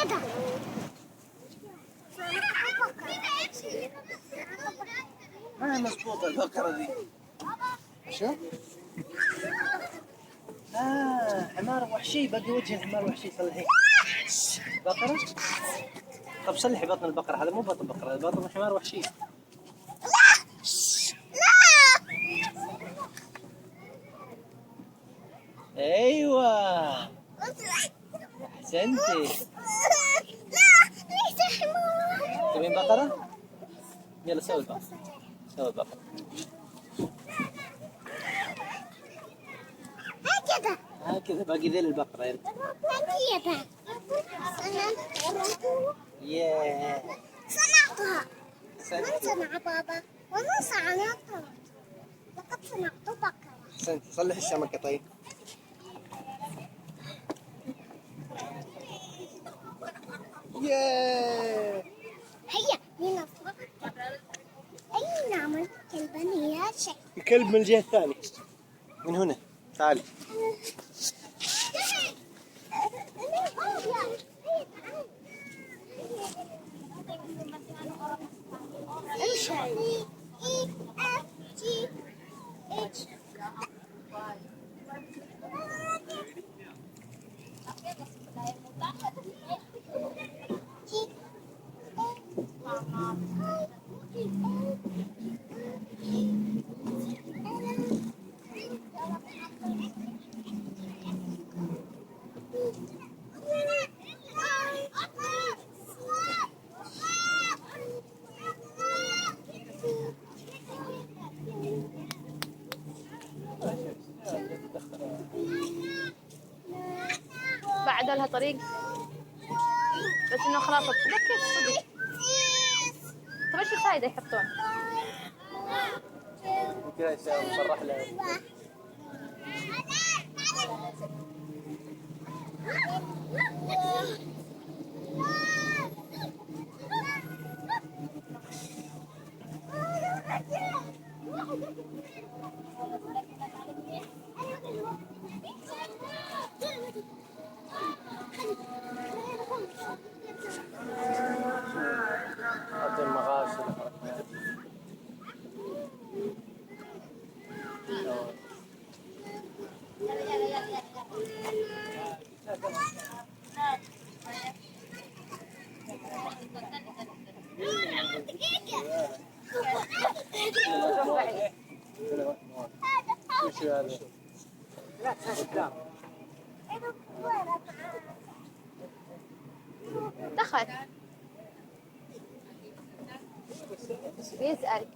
كده. ما هي مضبوطة البقرة دي. شو؟ حمار وحشي، باقي وجه الحمار وحشي صلحيه. بقرة؟ طب صلحي بطن البقرة، هذا مو بطن بقرة، هذا بطن حمار وحشي. ايوه احسنتي. لا ليس حمار. تبين بقرة؟ يلا سوي البقرة، سوي البقرة. هكذا هكذا باقي ذيل البقرة. يلا هكذا. ياه صنعتها. من صنع بابا؟ ومن صنعتها؟ لقد صنعت بقرة. احسنتي. صلح السمكة طيب. ياه هيا لنصنع. أي نعمل كلبا يا شيخ. الكلب من الجهة الثانية، من هنا. تعالي. بعد لها طريق بس انه خلاص تذكر الصدق. طيب ايش الفائدة يحطون؟ كذا يسوي مصرح له. حط المغاسل. وش هذا؟ دخل بيسأل.